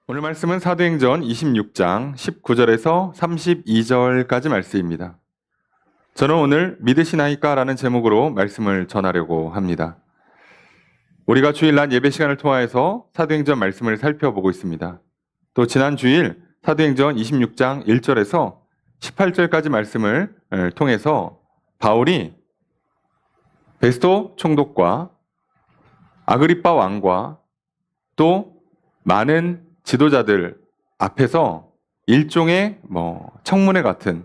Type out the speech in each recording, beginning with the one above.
오늘 말씀은 사도행전 26장 19절에서 32절까지 말씀입니다. 저는 오늘 믿으시나이까? 라는 제목으로 말씀을 전하려고 합니다. 우리가 주일 낮 예배 시간을 통하여서 사도행전 말씀을 살펴보고 있습니다. 또 지난 주일 사도행전 26장 1절에서 18절까지 말씀을 통해서 바울이 베스토 총독과 아그리빠 왕과 또 많은 지도자들 앞에서 일종의 청문회 같은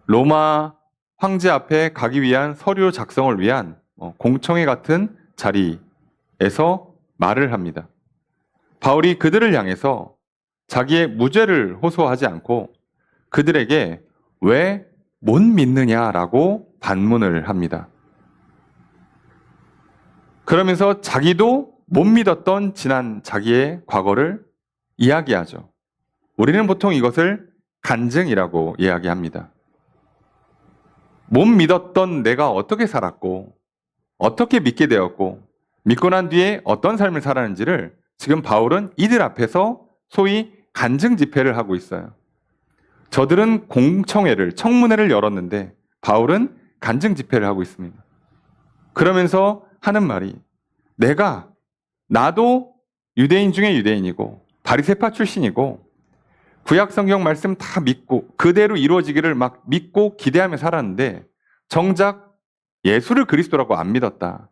로마 황제 앞에 가기 위한 서류 작성을 위한 공청회 같은 자리에서 말을 합니다. 바울이 그들을 향해서 자기의 무죄를 호소하지 않고 그들에게 왜 못 믿느냐라고 반문을 합니다. 그러면서 자기도 못 믿었던 지난 자기의 과거를 이야기하죠. 우리는 보통 이것을 간증이라고 이야기합니다. 못 믿었던 내가 어떻게 살았고, 어떻게 믿게 되었고, 믿고 난 뒤에 어떤 삶을 살았는지를 지금 바울은 이들 앞에서 소위 간증 집회를 하고 있어요. 저들은 공청회를, 청문회를 열었는데 바울은 간증 집회를 하고 있습니다. 그러면서 하는 말이 나도 유대인 중에 유대인이고 바리새파 출신이고 구약 성경 말씀 다 믿고 그대로 이루어지기를 막 믿고 기대하며 살았는데 정작 예수를 그리스도라고 안 믿었다.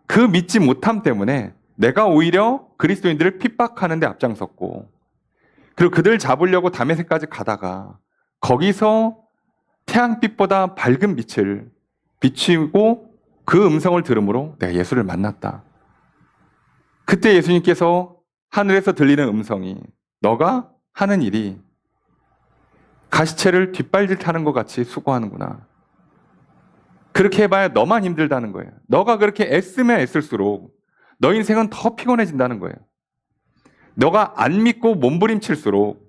그 믿지 못함 때문에 내가 오히려 그리스도인들을 핍박하는 데 앞장섰고 그리고 그들 잡으려고 다메섹까지 가다가 거기서 태양빛보다 밝은 빛을 비추고 그 음성을 들음으로 내가 예수를 만났다. 그때 예수님께서 하늘에서 들리는 음성이 너가 하는 일이 가시채를 뒷발질 타는 것 같이 수고하는구나. 그렇게 해봐야 너만 힘들다는 거예요. 너가 그렇게 애쓰면 애쓸수록 너 인생은 더 피곤해진다는 거예요. 너가 안 믿고 몸부림칠수록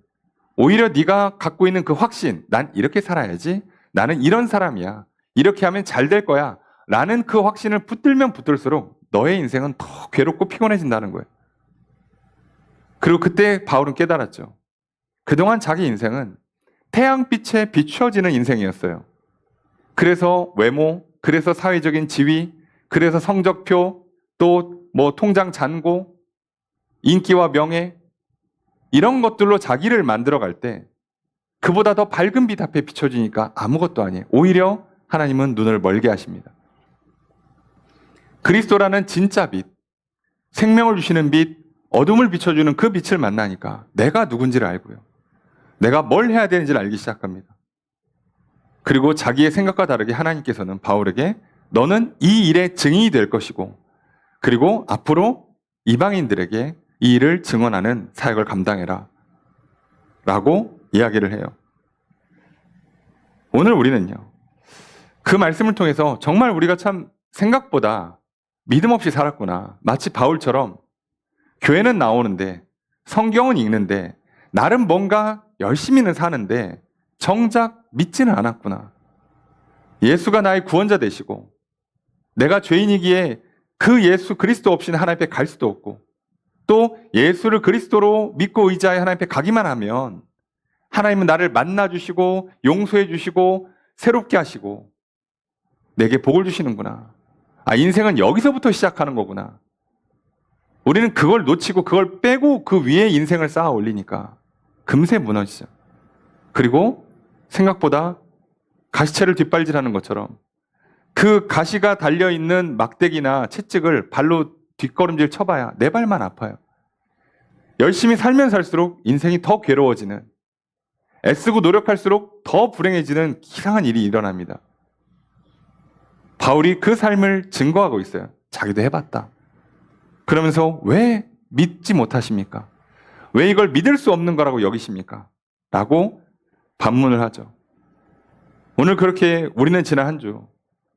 오히려 네가 갖고 있는 그 확신, 난 이렇게 살아야지, 나는 이런 사람이야, 이렇게 하면 잘 될 거야 라는 그 확신을 붙들면 붙들수록 너의 인생은 더 괴롭고 피곤해진다는 거예요. 그리고 그때 바울은 깨달았죠. 그동안 자기 인생은 태양빛에 비추어지는 인생이었어요. 그래서 외모, 그래서 사회적인 지위, 그래서 성적표, 또 통장 잔고, 인기와 명예 이런 것들로 자기를 만들어갈 때 그보다 더 밝은 빛 앞에 비춰지니까 아무것도 아니에요. 오히려 하나님은 눈을 멀게 하십니다. 그리스도라는 진짜 빛, 생명을 주시는 빛, 어둠을 비춰주는 그 빛을 만나니까 내가 누군지를 알고요. 내가 뭘 해야 되는지를 알기 시작합니다. 그리고 자기의 생각과 다르게 하나님께서는 바울에게 너는 이 일의 증인이 될 것이고 그리고 앞으로 이방인들에게 이 일을 증언하는 사역을 감당해라 라고 이야기를 해요. 오늘 우리는요. 그 말씀을 통해서 정말 우리가 참 생각보다 믿음 없이 살았구나. 마치 바울처럼 교회는 나오는데 성경은 읽는데 나름 뭔가 열심히는 사는데 정작 믿지는 않았구나. 예수가 나의 구원자 되시고 내가 죄인이기에 그 예수 그리스도 없이는 하나님 앞에 갈 수도 없고 또 예수를 그리스도로 믿고 의지하여 하나님 앞에 가기만 하면 하나님은 나를 만나주시고 용서해 주시고 새롭게 하시고 내게 복을 주시는구나. 인생은 여기서부터 시작하는 거구나. 우리는 그걸 놓치고 그걸 빼고 그 위에 인생을 쌓아 올리니까 금세 무너지죠. 그리고 생각보다 가시채를 뒷발질하는 것처럼 그 가시가 달려있는 막대기나 채찍을 발로 뒷걸음질 쳐봐야 내 발만 아파요. 열심히 살면 살수록 인생이 더 괴로워지는, 애쓰고 노력할수록 더 불행해지는 이상한 일이 일어납니다. 바울이 그 삶을 증거하고 있어요. 자기도 해봤다. 그러면서 왜 믿지 못하십니까? 왜 이걸 믿을 수 없는 거라고 여기십니까? 라고 반문을 하죠. 오늘 그렇게 우리는 지난 한 주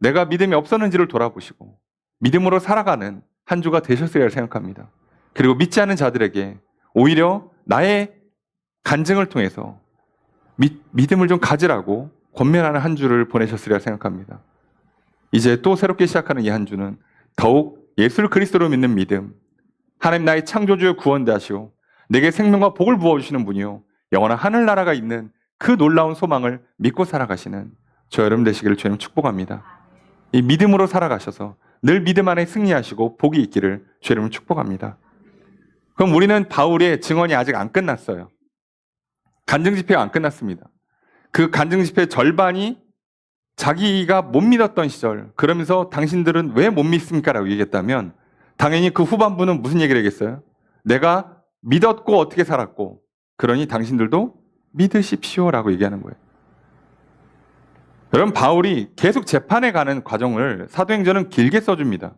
내가 믿음이 없었는지를 돌아보시고 믿음으로 살아가는 한 주가 되셨어야 생각합니다. 그리고 믿지 않은 자들에게 오히려 나의 간증을 통해서 믿음을 좀 가지라고 권면하는 한 주를 보내셨으리라 생각합니다. 이제 또 새롭게 시작하는 이 한 주는 더욱 예수를 그리스도로 믿는 믿음, 하나님 나의 창조주여 구원자시오, 내게 생명과 복을 부어주시는 분이요 영원한 하늘나라가 있는 그 놀라운 소망을 믿고 살아가시는 저 여러분 되시기를 주님 축복합니다. 이 믿음으로 살아가셔서 늘 믿음 안에 승리하시고 복이 있기를 주님 축복합니다. 그럼 우리는 바울의 증언이 아직 안 끝났어요. 간증 집회가 안 끝났습니다. 그 간증 집회 절반이 자기가 못 믿었던 시절, 그러면서 당신들은 왜 못 믿습니까? 라고 얘기했다면 당연히 그 후반부는 무슨 얘기를 하겠어요? 내가 믿었고 어떻게 살았고 그러니 당신들도 믿으십시오 라고 얘기하는 거예요. 여러분, 바울이 계속 재판에 가는 과정을 사도행전은 길게 써줍니다.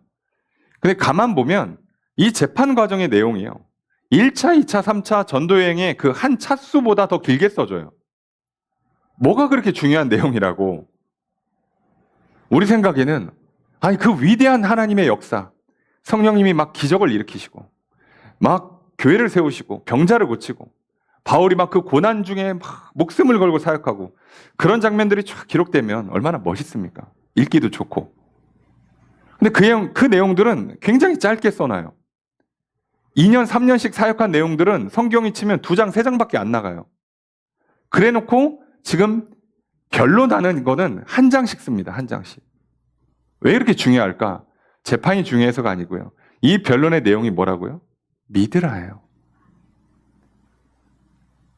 근데 가만 보면 이 재판 과정의 내용이요, 1차, 2차, 3차 전도여행의 그 한 차수보다 더 길게 써줘요. 뭐가 그렇게 중요한 내용이라고? 우리 생각에는 아니 그 위대한 하나님의 역사, 성령님이 막 기적을 일으키시고 막 교회를 세우시고 병자를 고치고 바울이 막 그 고난 중에 막 목숨을 걸고 사역하고 그런 장면들이 쫙 기록되면 얼마나 멋있습니까? 읽기도 좋고. 근데 그 내용들은 굉장히 짧게 써놔요. 2년, 3년씩 사역한 내용들은 성경이 치면 2장, 3장밖에 안 나가요. 그래 놓고 지금 결론 나는 거는 한 장씩 씁니다. 한 장씩. 왜 이렇게 중요할까? 재판이 중요해서가 아니고요. 이 변론의 내용이 뭐라고요? 믿으라예요.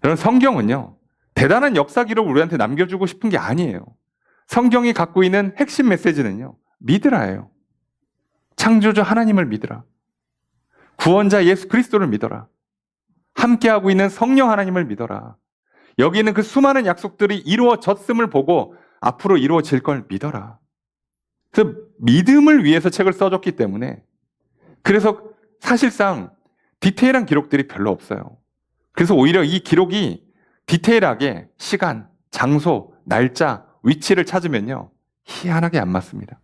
그런 성경은요, 대단한 역사 기록을 우리한테 남겨주고 싶은 게 아니에요. 성경이 갖고 있는 핵심 메시지는요, 믿으라예요. 창조주 하나님을 믿으라. 구원자 예수 그리스도를 믿어라. 함께하고 있는 성령 하나님을 믿어라. 여기 있는 그 수많은 약속들이 이루어졌음을 보고 앞으로 이루어질 걸 믿어라. 그래서 믿음을 위해서 책을 써줬기 때문에, 그래서 사실상 디테일한 기록들이 별로 없어요. 그래서 오히려 이 기록이 디테일하게 시간, 장소, 날짜, 위치를 찾으면요, 희한하게 안 맞습니다.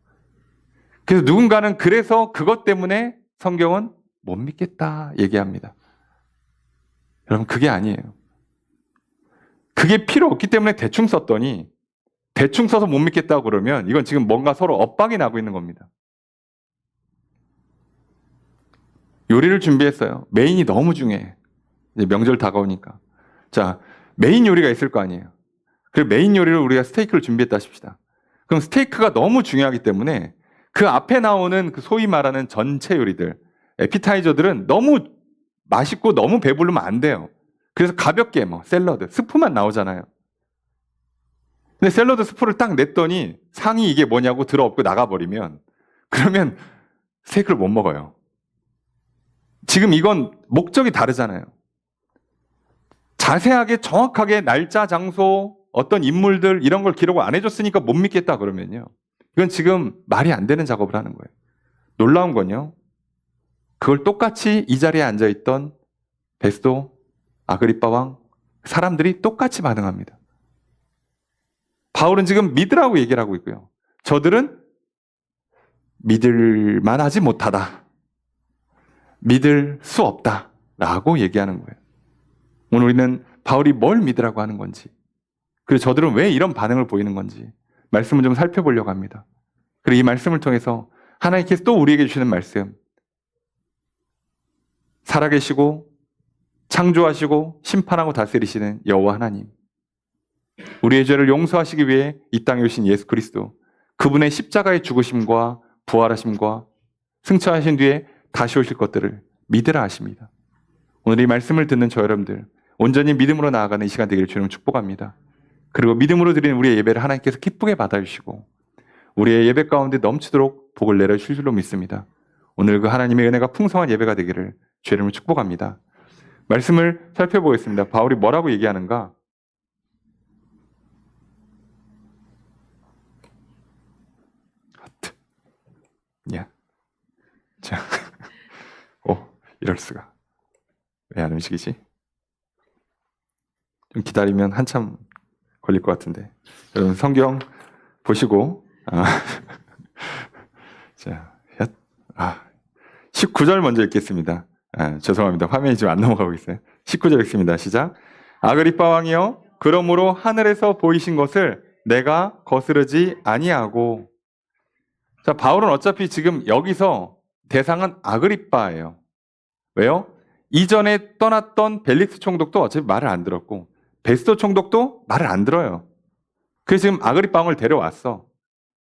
그래서 누군가는 그래서 그것 때문에 성경은 못 믿겠다 얘기합니다. 여러분, 그게 아니에요. 그게 필요 없기 때문에 대충 썼더니, 대충 써서 못 믿겠다고 그러면 이건 지금 뭔가 서로 엇박이 나고 있는 겁니다. 요리를 준비했어요. 메인이 너무 중요해. 이제 명절 다가오니까. 자, 메인 요리가 있을 거 아니에요. 그리고 메인 요리를 우리가 스테이크를 준비했다 하십시다. 그럼 스테이크가 너무 중요하기 때문에 그 앞에 나오는 그 소위 말하는 전체 요리들, 에피타이저들은 너무 맛있고 너무 배부르면 안 돼요. 그래서 가볍게 뭐 샐러드, 스프만 나오잖아요. 근데 샐러드 스프를 딱 냈더니 상이 이게 뭐냐고 들어엎고 나가버리면, 그러면 스테이크를 못 먹어요. 지금 이건 목적이 다르잖아요. 자세하게 정확하게 날짜, 장소, 어떤 인물들 이런 걸 기록을 안 해줬으니까 못 믿겠다 그러면요, 이건 지금 말이 안 되는 작업을 하는 거예요. 놀라운 건요, 그걸 똑같이 이 자리에 앉아있던 베스도, 아그리빠 왕, 사람들이 똑같이 반응합니다. 바울은 지금 믿으라고 얘기를 하고 있고요, 저들은 믿을 만하지 못하다, 믿을 수 없다 라고 얘기하는 거예요. 오늘 우리는 바울이 뭘 믿으라고 하는 건지, 그리고 저들은 왜 이런 반응을 보이는 건지 말씀을 좀 살펴보려고 합니다. 그리고 이 말씀을 통해서 하나님께서 또 우리에게 주시는 말씀, 살아계시고 창조하시고 심판하고 다스리시는 여호와 하나님, 우리의 죄를 용서하시기 위해 이 땅에 오신 예수 그리스도, 그분의 십자가의 죽으심과 부활하심과 승천하신 뒤에 다시 오실 것들을 믿으라 하십니다. 오늘 이 말씀을 듣는 저 여러분들, 온전히 믿음으로 나아가는 이 시간 되기를 주님 축복합니다. 그리고 믿음으로 드리는 우리의 예배를 하나님께서 기쁘게 받아주시고 우리의 예배 가운데 넘치도록 복을 내려주실 줄로 믿습니다. 오늘 그 하나님의 은혜가 풍성한 예배가 되기를 주님을 축복합니다. 말씀을 살펴보겠습니다. 바울이 뭐라고 얘기하는가? 야, 자, 이럴 수가. 왜 안 음식이지? 좀 기다리면 한참 걸릴 것 같은데. 여러분 성경 보시고, 자, 19절 먼저 읽겠습니다. 죄송합니다. 화면이 지금 안 넘어가고 있어요. 19절 읽습니다. 시작. 아그리빠 왕이여, 그러므로 하늘에서 보이신 것을 내가 거스르지 아니하고. 자, 바울은 어차피 지금 여기서 대상은 아그리빠예요. 왜요? 이전에 떠났던 벨릭스 총독도 어차피 말을 안 들었고 베스토 총독도 말을 안 들어요. 그래서 지금 아그리빠 왕을 데려왔어.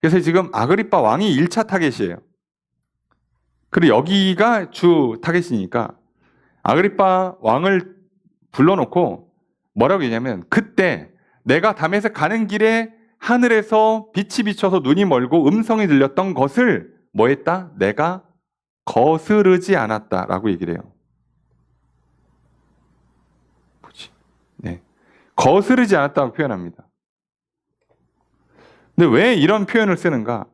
그래서 지금 아그리빠 왕이 1차 타겟이에요. 그리고 여기가 주 타겟이니까 아그리빠 왕을 불러놓고 뭐라고 얘기냐면, 그때 내가 다메섹 가는 길에 하늘에서 빛이 비쳐서 눈이 멀고 음성이 들렸던 것을 뭐 했다? 내가 거스르지 않았다라고 얘기를 해요. 네. 거스르지 않았다고 표현합니다. 근데 왜 이런 표현을 쓰는가?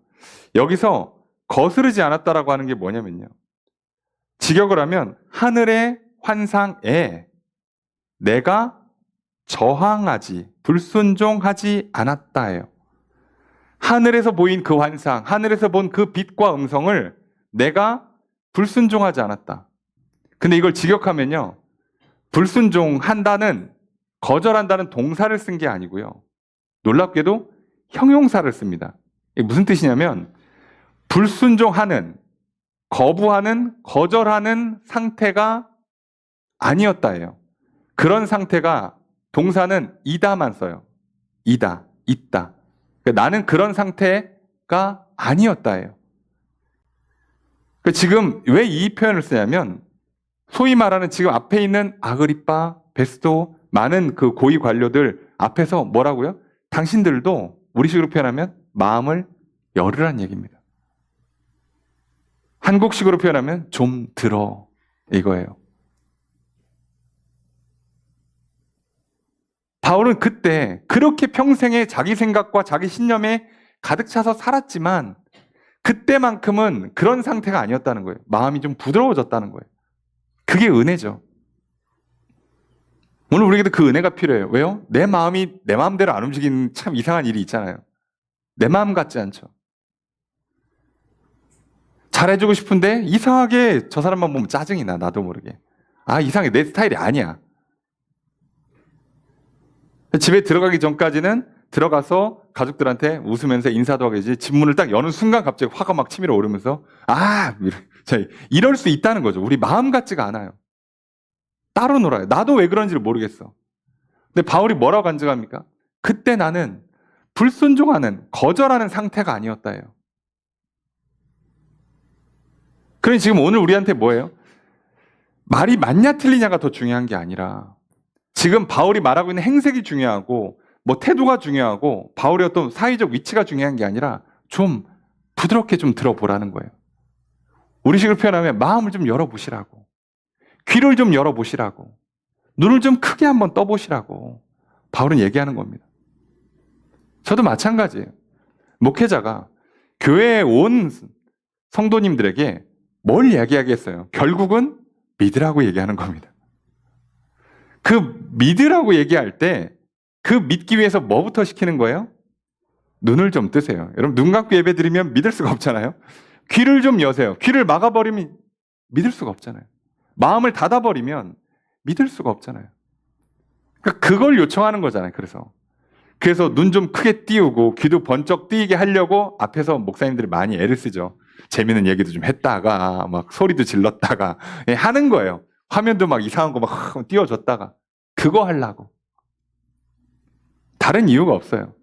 여기서 거스르지 않았다라고 하는 게 뭐냐면요. 직역을 하면 하늘의 환상에 내가 저항하지, 불순종하지 않았다예요. 하늘에서 보인 그 환상, 하늘에서 본 그 빛과 음성을 내가 불순종하지 않았다. 근데 이걸 직역하면요. 불순종한다는, 거절한다는 동사를 쓴 게 아니고요. 놀랍게도 형용사를 씁니다. 이게 무슨 뜻이냐면 불순종하는, 거부하는, 거절하는 상태가 아니었다예요. 그런 상태가 동사는 이다만 써요. 이다, 있다. 그러니까 나는 그런 상태가 아니었다예요. 그러니까 지금 왜 이 표현을 쓰냐면 소위 말하는 지금 앞에 있는 아그리빠, 베스토, 많은 그 고위 관료들 앞에서 뭐라고요? 당신들도 우리식으로 표현하면 마음을 열으란 얘기입니다. 한국식으로 표현하면 좀 들어, 이거예요. 바울은 그때 그렇게 평생에 자기 생각과 자기 신념에 가득 차서 살았지만 그때만큼은 그런 상태가 아니었다는 거예요. 마음이 좀 부드러워졌다는 거예요. 그게 은혜죠. 오늘 우리에게도 그 은혜가 필요해요. 왜요? 내 마음이 내 마음대로 안 움직이는 참 이상한 일이 있잖아요. 내 마음 같지 않죠. 잘해주고 싶은데 이상하게 저 사람만 보면 짜증이 나, 나도 모르게. 아, 이상해, 내 스타일이 아니야. 집에 들어가기 전까지는 들어가서 가족들한테 웃으면서 인사도 하겠지, 집 문을 딱 여는 순간 갑자기 화가 막 치밀어 오르면서 이럴 수 있다는 거죠. 우리 마음 같지가 않아요. 따로 놀아요. 나도 왜 그런지를 모르겠어. 근데 바울이 뭐라고 간증합니까? 그때 나는 불순종하는, 거절하는 상태가 아니었다예요. 그러니 지금 오늘 우리한테 뭐예요? 말이 맞냐 틀리냐가 더 중요한 게 아니라 지금 바울이 말하고 있는 행색이 중요하고 뭐 태도가 중요하고 바울의 어떤 사회적 위치가 중요한 게 아니라 좀 부드럽게 좀 들어보라는 거예요. 우리식으로 표현하면 마음을 좀 열어보시라고, 귀를 좀 열어보시라고, 눈을 좀 크게 한번 떠보시라고 바울은 얘기하는 겁니다. 저도 마찬가지예요. 목회자가 교회에 온 성도님들에게 뭘 이야기하겠어요? 결국은 믿으라고 얘기하는 겁니다. 그 믿으라고 얘기할 때 그 믿기 위해서 뭐부터 시키는 거예요? 눈을 좀 뜨세요. 여러분, 눈 감고 예배 드리면 믿을 수가 없잖아요. 귀를 좀 여세요. 귀를 막아버리면 믿을 수가 없잖아요. 마음을 닫아버리면 믿을 수가 없잖아요. 그러니까 그걸 요청하는 거잖아요. 그래서 눈 좀 크게 띄우고 귀도 번쩍 띄게 하려고 앞에서 목사님들이 많이 애를 쓰죠. 재미있는 얘기도 좀 했다가 막 소리도 질렀다가 하는 거예요. 화면도 막 이상한 거 막 띄워줬다가 그거 하려고. 다른 이유가 없어요.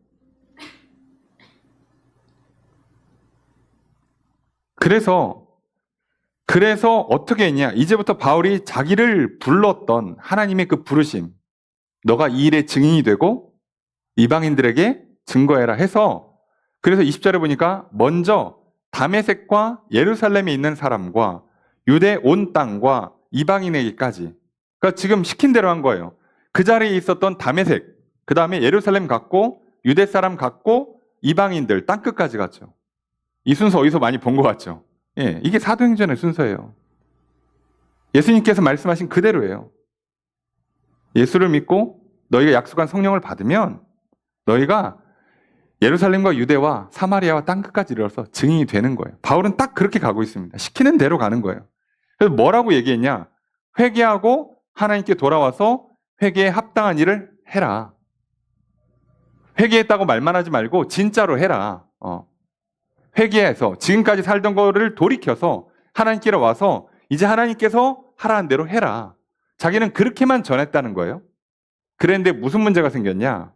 그래서 어떻게 했냐? 이제부터 바울이 자기를 불렀던 하나님의 그 부르심, 너가 이 일의 증인이 되고 이방인들에게 증거해라 해서, 그래서 20절에 보니까 먼저 다메섹과 예루살렘에 있는 사람과 유대 온 땅과 이방인에게까지, 그러니까 지금 시킨 대로 한 거예요. 그 자리에 있었던 다메섹, 그 다음에 예루살렘 갔고 유대 사람 갔고 이방인들 땅끝까지 갔죠. 이 순서 어디서 많이 본 것 같죠? 예, 이게 사도행전의 순서예요. 예수님께서 말씀하신 그대로예요. 예수를 믿고 너희가 약속한 성령을 받으면 너희가 예루살렘과 유대와 사마리아와 땅끝까지 이르러서 증인이 되는 거예요. 바울은 딱 그렇게 가고 있습니다. 시키는 대로 가는 거예요. 그래서 뭐라고 얘기했냐? 회개하고 하나님께 돌아와서 회개에 합당한 일을 해라. 회개했다고 말만 하지 말고 진짜로 해라. 회개해서 지금까지 살던 거를 돌이켜서 하나님께로 와서 이제 하나님께서 하라는 대로 해라. 자기는 그렇게만 전했다는 거예요. 그랬는데 무슨 문제가 생겼냐?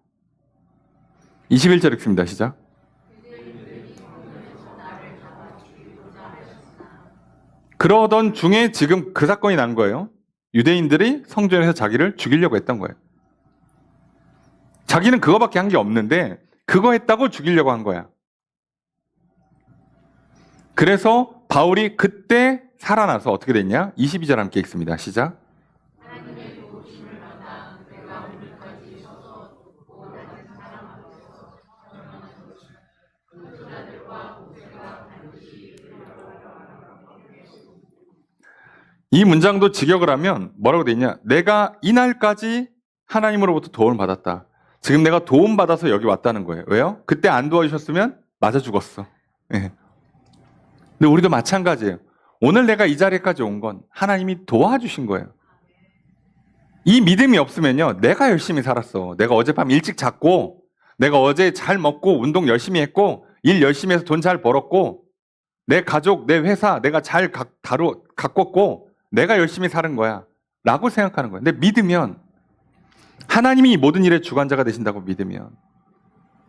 21절 읽습니다. 시작. 그러던 중에 지금 그 사건이 난 거예요. 유대인들이 성전에서 자기를 죽이려고 했던 거예요. 자기는 그거밖에 한 게 없는데 그거 했다고 죽이려고 한 거야. 그래서 바울이 그때 살아나서 어떻게 됐냐? 22절 함께 읽습니다. 시작. 이 문장도 직역을 하면 뭐라고 돼 있냐? 내가 이날까지 하나님으로부터 도움을 받았다. 지금 내가 도움 받아서 여기 왔다는 거예요. 왜요? 그때 안 도와주셨으면 맞아 죽었어. 예. 근데 우리도 마찬가지예요. 오늘 내가 이 자리까지 온 건 하나님이 도와주신 거예요. 이 믿음이 없으면요, 내가 열심히 살았어. 내가 어젯밤 일찍 잤고, 내가 어제 잘 먹고, 운동 열심히 했고, 일 열심히 해서 돈 잘 벌었고, 내 가족, 내 회사, 내가 잘 가꿨고, 내가 열심히 사는 거야. 라고 생각하는 거예요. 근데 믿으면, 하나님이 모든 일의 주관자가 되신다고 믿으면,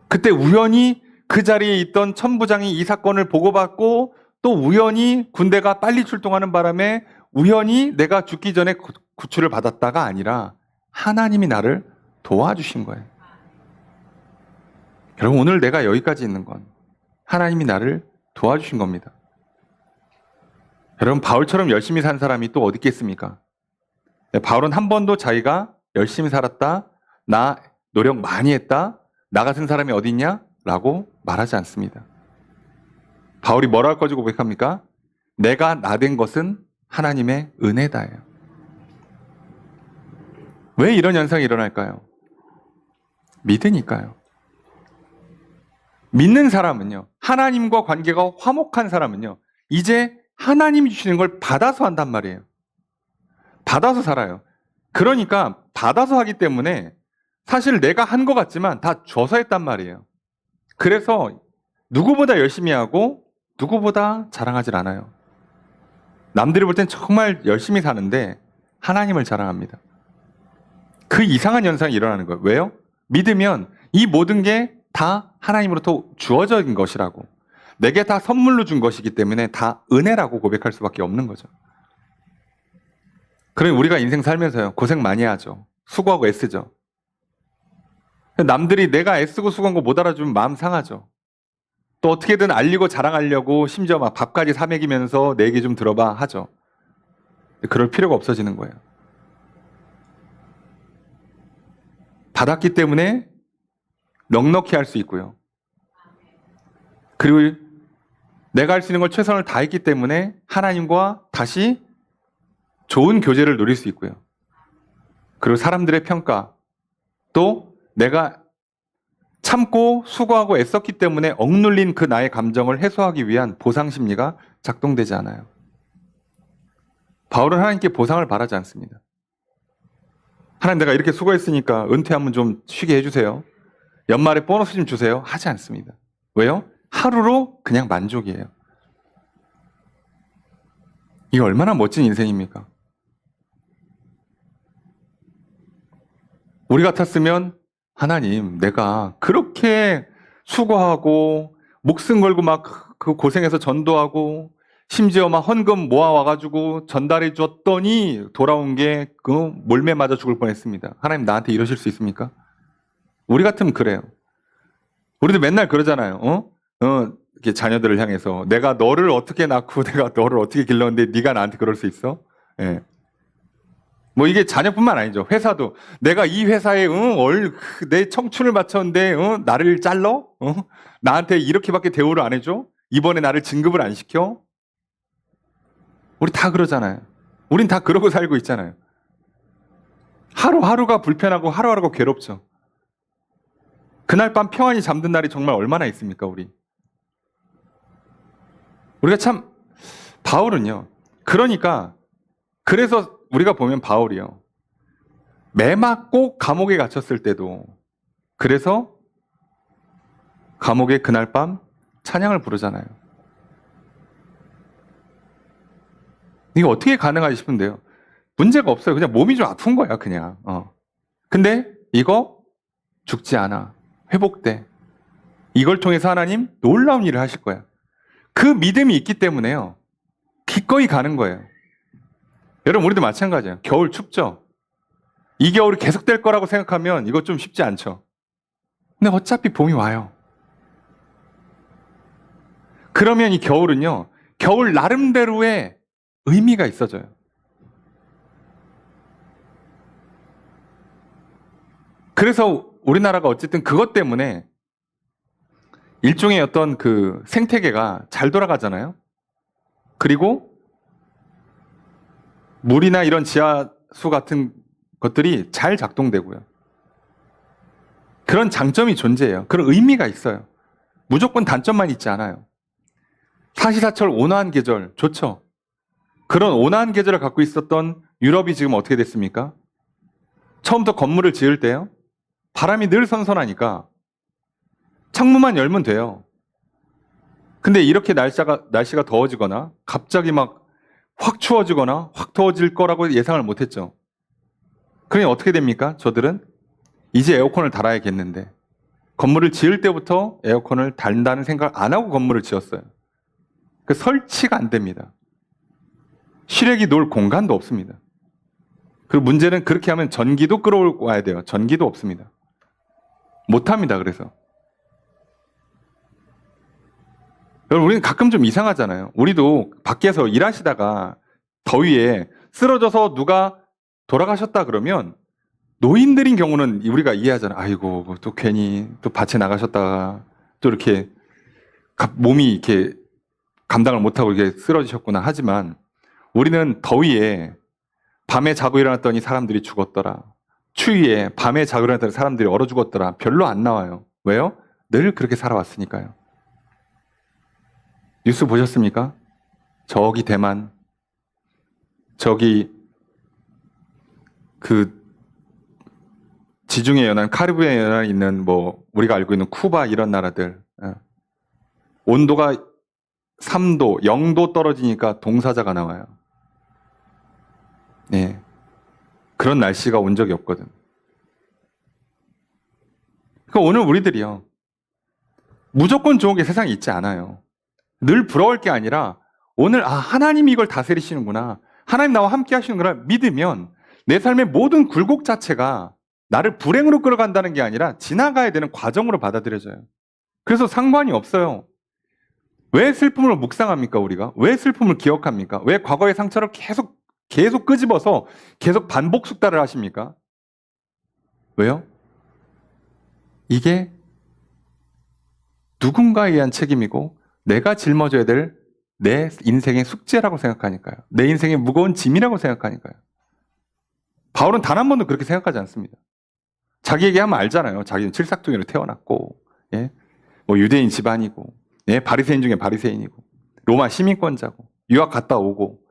그때 우연히 그 자리에 있던 천부장이 이 사건을 보고받고, 또 우연히 군대가 빨리 출동하는 바람에 우연히 내가 죽기 전에 구출을 받았다가 아니라 하나님이 나를 도와주신 거예요. 여러분, 오늘 내가 여기까지 있는 건 하나님이 나를 도와주신 겁니다. 여러분, 바울처럼 열심히 산 사람이 또 어디 있겠습니까? 바울은 한 번도 자기가 열심히 살았다, 나 노력 많이 했다, 나 같은 사람이 어디 있냐? 라고 말하지 않습니다. 바울이 뭐라 가지고 고백합니까? 내가 나된 것은 하나님의 은혜다예요. 왜 이런 현상이 일어날까요? 믿으니까요. 믿는 사람은요, 하나님과 관계가 화목한 사람은요, 이제 하나님이 주시는 걸 받아서 한단 말이에요. 받아서 살아요. 그러니까 받아서 하기 때문에 사실 내가 한 것 같지만 다 줘서 했단 말이에요. 그래서 누구보다 열심히 하고 누구보다 자랑하질 않아요. 남들이 볼 땐 정말 열심히 사는데 하나님을 자랑합니다. 그 이상한 현상이 일어나는 거예요. 왜요? 믿으면 이 모든 게 다 하나님으로부터 주어진 것이라고, 내게 다 선물로 준 것이기 때문에 다 은혜라고 고백할 수밖에 없는 거죠. 그러니 우리가 인생 살면서요, 고생 많이 하죠. 수고하고 애쓰죠. 남들이 내가 애쓰고 수고한 거 못 알아주면 마음 상하죠. 또 어떻게든 알리고 자랑하려고 심지어 막 밥까지 사 먹이면서 내 얘기 좀 들어봐 하죠. 그럴 필요가 없어지는 거예요. 받았기 때문에 넉넉히 할 수 있고요. 그리고 내가 할 수 있는 걸 최선을 다했기 때문에 하나님과 다시 좋은 교제를 누릴 수 있고요. 그리고 사람들의 평가, 또 내가 참고 수고하고 애썼기 때문에 억눌린 그 나의 감정을 해소하기 위한 보상 심리가 작동되지 않아요. 바울은 하나님께 보상을 바라지 않습니다. 하나님, 내가 이렇게 수고했으니까 은퇴하면 좀 쉬게 해주세요. 연말에 보너스 좀 주세요. 하지 않습니다. 왜요? 하루로 그냥 만족이에요. 이게 얼마나 멋진 인생입니까? 우리 같았으면 하나님, 내가 그렇게 수고하고 목숨 걸고 막 그 고생해서 전도하고 심지어 막 헌금 모아와가지고 전달해 줬더니 돌아온 게 그 몰매 맞아 죽을 뻔했습니다. 하나님, 나한테 이러실 수 있습니까? 우리 같으면 그래요. 우리도 맨날 그러잖아요. 이렇게 자녀들을 향해서 내가 너를 어떻게 낳고 내가 너를 어떻게 길렀는데 네가 나한테 그럴 수 있어? 예. 뭐 이게 자녀뿐만 아니죠. 회사도 내가 이 회사에 내 청춘을 바쳤는데 나를 잘러? 나한테 이렇게밖에 대우를 안 해줘? 이번에 나를 진급을 안 시켜? 우리 다 그러잖아요. 우린 다 그러고 살고 있잖아요. 하루하루가 불편하고 하루하루가 괴롭죠. 그날 밤 평안히 잠든 날이 정말 얼마나 있습니까, 우리? 우리가 참, 바울은요. 그래서 우리가 보면 바울이요. 매 맞고 감옥에 갇혔을 때도, 그래서 감옥에 그날 밤 찬양을 부르잖아요. 이게 어떻게 가능하지 싶은데요. 문제가 없어요. 그냥 몸이 좀 아픈 거야, 그냥. 근데 이거 죽지 않아. 회복돼. 이걸 통해서 하나님 놀라운 일을 하실 거야. 그 믿음이 있기 때문에요. 기꺼이 가는 거예요. 여러분, 우리도 마찬가지예요. 겨울 춥죠? 이 겨울이 계속될 거라고 생각하면 이거 좀 쉽지 않죠? 근데 어차피 봄이 와요. 그러면 이 겨울은요, 겨울 나름대로의 의미가 있어져요. 그래서 우리나라가 어쨌든 그것 때문에 일종의 어떤 그 생태계가 잘 돌아가잖아요. 그리고 물이나 이런 지하수 같은 것들이 잘 작동되고요. 그런 장점이 존재해요. 그런 의미가 있어요. 무조건 단점만 있지 않아요. 사시사철 온화한 계절 좋죠. 그런 온화한 계절을 갖고 있었던 유럽이 지금 어떻게 됐습니까? 처음부터 건물을 지을 때요, 바람이 늘 선선하니까 창문만 열면 돼요. 근데 이렇게 날씨가 더워지거나 갑자기 막 확 추워지거나 확 더워질 거라고 예상을 못했죠. 그러니 어떻게 됩니까? 저들은 이제 에어컨을 달아야겠는데, 건물을 지을 때부터 에어컨을 달다는 생각을 안 하고 건물을 지었어요. 그 설치가 안 됩니다. 실외기 놓을 공간도 없습니다. 그리고 문제는 그렇게 하면 전기도 끌어와야 돼요. 전기도 없습니다. 못합니다. 그래서 여러분, 우리는 가끔 좀 이상하잖아요. 우리도 밖에서 일하시다가 더위에 쓰러져서 누가 돌아가셨다 그러면 노인들인 경우는 우리가 이해하잖아요. 아이고, 또 괜히 또 밭에 나가셨다가 또 이렇게 몸이 이렇게 감당을 못하고 이렇게 쓰러지셨구나 하지만, 우리는 더위에 밤에 자고 일어났더니 사람들이 죽었더라, 추위에 밤에 자고 일어났더니 사람들이 얼어 죽었더라, 별로 안 나와요. 왜요? 늘 그렇게 살아왔으니까요. 뉴스 보셨습니까? 저기 대만, 저기 그 지중해 연안, 카리브해 연안에 있는 뭐 우리가 알고 있는 쿠바 이런 나라들, 온도가 3도, 0도 떨어지니까 동사자가 나와요. 네. 그런 날씨가 온 적이 없거든. 그러니까 오늘 우리들이요, 무조건 좋은 게 세상에 있지 않아요. 늘 부러울 게 아니라 오늘 하나님이 이걸 다스리시는구나, 하나님 나와 함께 하시는구나 믿으면 내 삶의 모든 굴곡 자체가 나를 불행으로 끌어간다는 게 아니라 지나가야 되는 과정으로 받아들여져요. 그래서 상관이 없어요. 왜 슬픔을 묵상합니까, 우리가? 왜 슬픔을 기억합니까? 왜 과거의 상처를 계속 끄집어서 계속 반복 숙달을 하십니까? 왜요? 이게 누군가에 의한 책임이고 내가 짊어져야 될 내 인생의 숙제라고 생각하니까요. 내 인생의 무거운 짐이라고 생각하니까요. 바울은 단 한 번도 그렇게 생각하지 않습니다. 자기 얘기하면 알잖아요. 자기는 칠삭둥이로 태어났고, 뭐 유대인 집안이고, 바리새인 중에 바리새인이고, 로마 시민권자고, 유학 갔다 오고.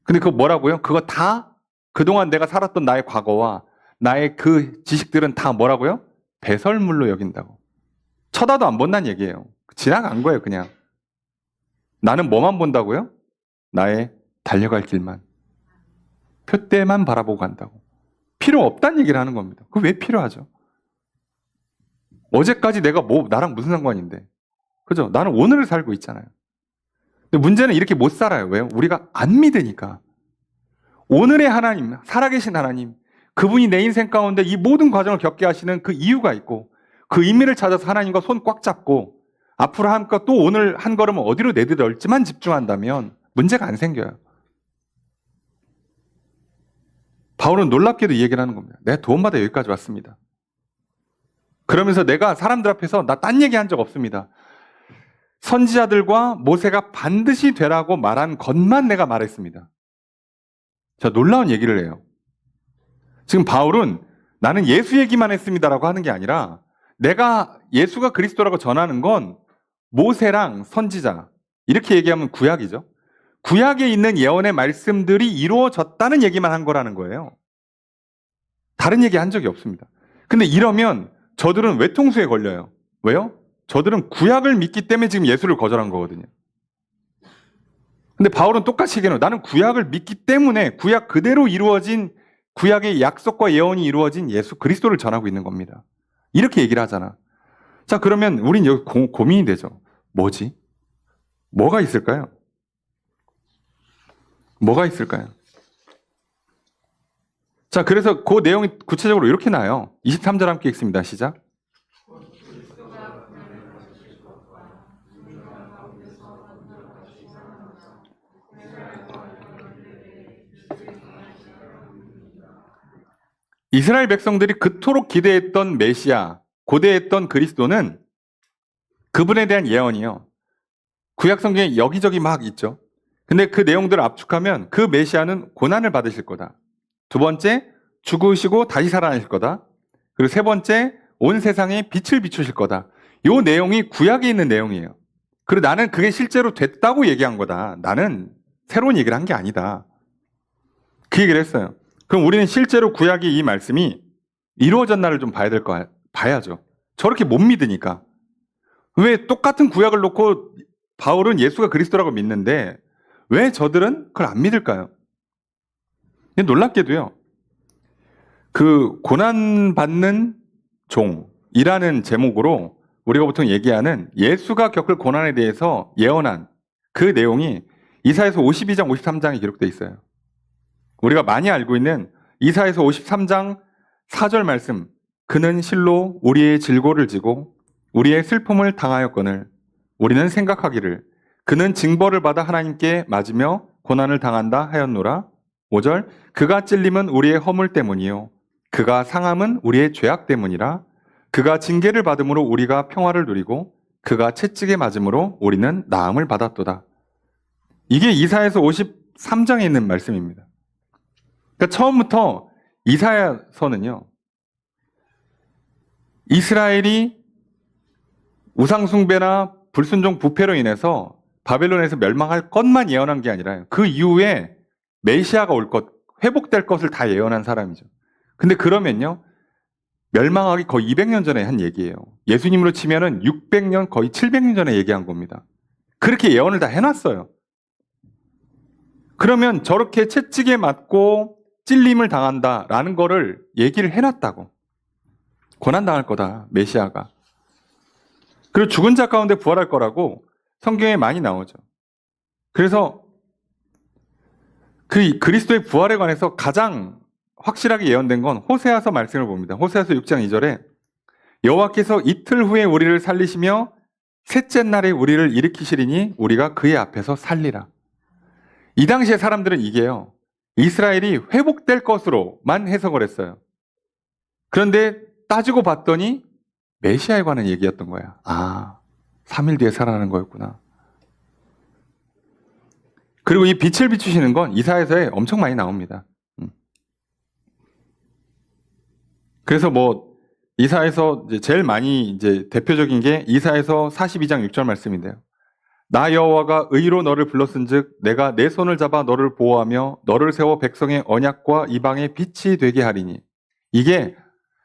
근데 그거 뭐라고요? 그거 다 그동안 내가 살았던 나의 과거와 나의 그 지식들은 다 뭐라고요? 배설물로 여긴다고. 쳐다도 안 본다는 얘기예요. 지나간 거예요, 그냥. 나는 뭐만 본다고요? 나의 달려갈 길만. 표대만 바라보고 간다고. 필요 없다는 얘기를 하는 겁니다. 그거 왜 필요하죠? 어제까지 내가 나랑 무슨 상관인데. 그죠? 나는 오늘을 살고 있잖아요. 근데 문제는 이렇게 못 살아요. 왜요? 우리가 안 믿으니까. 오늘의 하나님, 살아계신 하나님, 그분이 내 인생 가운데 이 모든 과정을 겪게 하시는 그 이유가 있고, 그 의미를 찾아서 하나님과 손 꽉 잡고 앞으로 함께 또 오늘 한 걸음을 어디로 내디딜지만 집중한다면 문제가 안 생겨요. 바울은 놀랍게도 이 얘기를 하는 겁니다. 내가 도움받아 여기까지 왔습니다. 그러면서 내가 사람들 앞에서 나 딴 얘기 한 적 없습니다. 선지자들과 모세가 반드시 되라고 말한 것만 내가 말했습니다. 자, 놀라운 얘기를 해요. 지금 바울은 나는 예수 얘기만 했습니다라고 하는 게 아니라, 내가 예수가 그리스도라고 전하는 건 모세랑 선지자, 이렇게 얘기하면 구약이죠. 구약에 있는 예언의 말씀들이 이루어졌다는 얘기만 한 거라는 거예요. 다른 얘기 한 적이 없습니다. 근데 이러면 저들은 외통수에 걸려요. 왜요? 저들은 구약을 믿기 때문에 지금 예수를 거절한 거거든요. 근데 바울은 똑같이 얘기해요. 나는 구약을 믿기 때문에 구약 그대로 이루어진 구약의 약속과 예언이 이루어진 예수 그리스도를 전하고 있는 겁니다. 이렇게 얘기를 하잖아. 자, 그러면 우린 여기 고민이 되죠. 뭐지? 뭐가 있을까요? 뭐가 있을까요? 자, 그래서 그 내용이 구체적으로 이렇게 나와요. 23절 함께 읽습니다. 시작. 이스라엘 백성들이 그토록 기대했던 메시아, 고대했던 그리스도는 그분에 대한 예언이요. 구약 성경에 여기저기 막 있죠. 근데 그 내용들을 압축하면 그 메시아는 고난을 받으실 거다. 두 번째, 죽으시고 다시 살아나실 거다. 그리고 세 번째, 온 세상에 빛을 비추실 거다. 요 내용이 구약에 있는 내용이에요. 그리고 나는 그게 실제로 됐다고 얘기한 거다. 나는 새로운 얘기를 한 게 아니다. 그 얘기를 했어요. 그럼 우리는 실제로 구약의 이 말씀이 이루어졌나를 좀 봐야죠. 저렇게 못 믿으니까. 왜 똑같은 구약을 놓고 바울은 예수가 그리스도라고 믿는데 왜 저들은 그걸 안 믿을까요? 놀랍게도요. 그 고난받는 종이라는 제목으로 우리가 보통 얘기하는 예수가 겪을 고난에 대해서 예언한 그 내용이 이사야서 52장, 53장에 기록되어 있어요. 우리가 많이 알고 있는 이사야서 53장 4절 말씀, 그는 실로 우리의 질고를 지고 우리의 슬픔을 당하였거늘 우리는 생각하기를 그는 징벌을 받아 하나님께 맞으며 고난을 당한다 하였노라. 5절, 그가 찔림은 우리의 허물 때문이요 그가 상함은 우리의 죄악 때문이라. 그가 징계를 받음으로 우리가 평화를 누리고 그가 채찍에 맞음으로 우리는 나음을 받았도다. 이게 이사야서 53장에 있는 말씀입니다. 그러니까 처음부터 이사야서는요, 이스라엘이 우상숭배나 불순종 부패로 인해서 바벨론에서 멸망할 것만 예언한 게 아니라 그 이후에 메시아가 올 것, 회복될 것을 다 예언한 사람이죠. 근데 그러면요, 멸망하기 거의 200년 전에 한 얘기예요. 예수님으로 치면은 600년, 거의 700년 전에 얘기한 겁니다. 그렇게 예언을 다 해놨어요. 그러면 저렇게 채찍에 맞고 찔림을 당한다라는 거를 얘기를 해놨다고. 고난당할 거다, 메시아가. 그리고 죽은 자 가운데 부활할 거라고 성경에 많이 나오죠. 그래서 그 그리스도의 부활에 관해서 가장 확실하게 예언된 건 호세아서 말씀을 봅니다. 호세아서 6장 2절에 여호와께서 이틀 후에 우리를 살리시며 셋째 날에 우리를 일으키시리니 우리가 그의 앞에서 살리라. 이 당시에 사람들은 이게요, 이스라엘이 회복될 것으로만 해석을 했어요. 그런데 따지고 봤더니 메시아에 관한 얘기였던 거야. 아, 3일 뒤에 살아나는 거였구나. 그리고 이 빛을 비추시는 건 이사야서에 엄청 많이 나옵니다. 그래서 뭐 이사야서 제일 많이 이제 대표적인 게 이사야서 42장 6절 말씀인데요. 나 여호와가 의로 너를 불렀은즉 내가 내 손을 잡아 너를 보호하며 너를 세워 백성의 언약과 이방의 빛이 되게 하리니. 이게